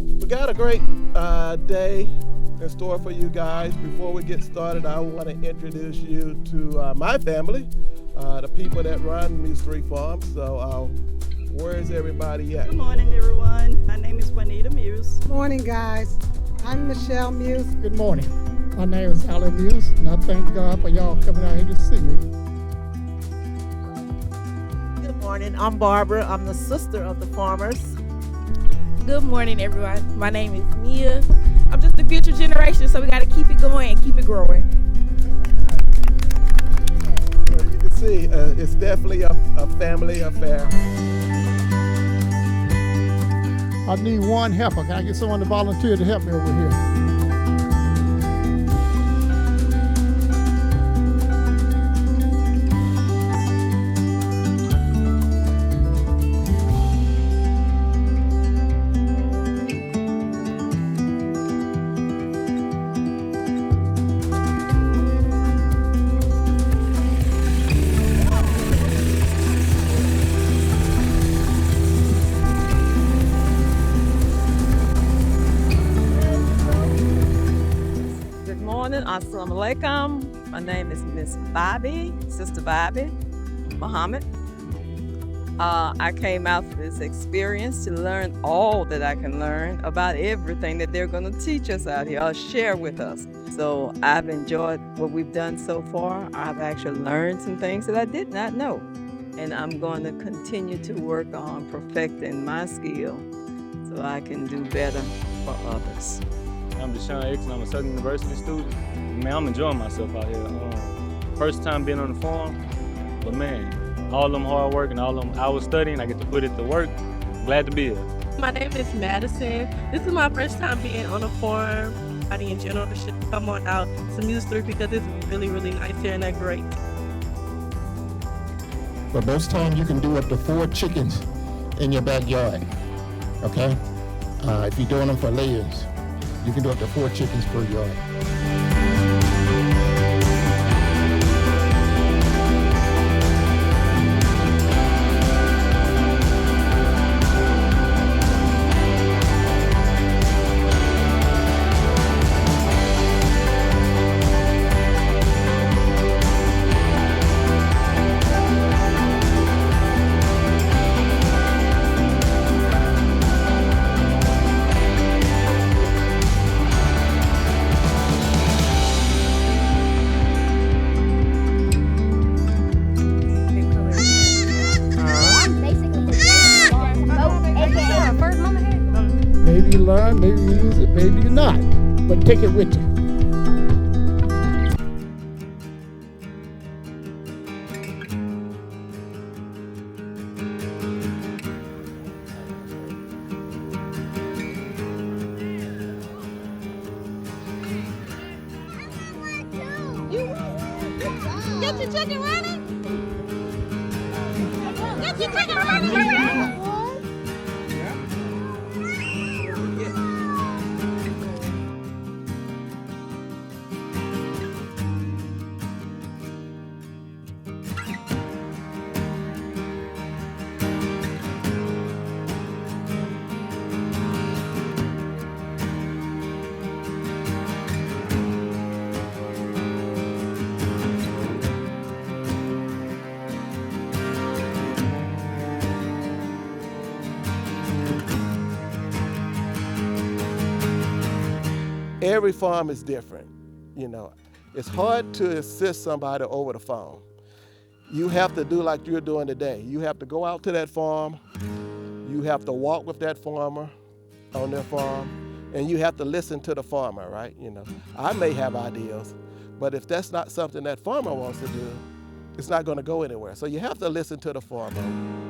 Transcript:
We got a great day in store for you guys. Before we get started, I want to introduce you to my family, the people that run MUSE3 Farm. So where is everybody at? Good morning, everyone. My name is Juanita Muse. Morning, guys. I'm Michelle Muse. Good morning. My name is Alan Muse, and I thank God for y'all coming out here to see me. Good morning. I'm Barbara. I'm the sister of the farmers. Good morning, everyone. My name is Mia. I'm just the future generation, so we got to keep it going and keep it growing. Well, you can see it's definitely a family affair. I need one helper. Can I get someone to volunteer to help me over here? Assalamu alaikum. My name is Miss Bobby, Sister Bobby Muhammad. I came out for this experience to learn all that I can learn about everything that they're going to teach us out here or share with us. So I've enjoyed what we've done so far. I've actually learned some things that I did not know. And I'm going to continue to work on perfecting my skill so I can do better for others. I'm Deshaun X and I'm a Southern University student. Man, I'm enjoying myself out here. First time being on the farm, but man, all them hard work and all them hours studying, I get to put it to work. Glad to be here. My name is Madison. This is my first time being on a farm. Everybody in general should come on out to MUSE3 because it's really, really nice here and they're great. But most times you can do up to 4 chickens in your backyard, okay? If you're doing them for layers, you can do up to 4 chickens per yard. Maybe you learn, maybe you use it, maybe you're not. But take it with you. Get your chicken ready. Get your chicken ready. Every farm is different. You know, it's hard to assist somebody over the phone. You have to do like you're doing today. You have to go out to that farm. You have to walk with that farmer on their farm, and you have to listen to the farmer, right? You know, I may have ideas, but if that's not something that farmer wants to do, it's not going to go anywhere. So you have to listen to the farmer.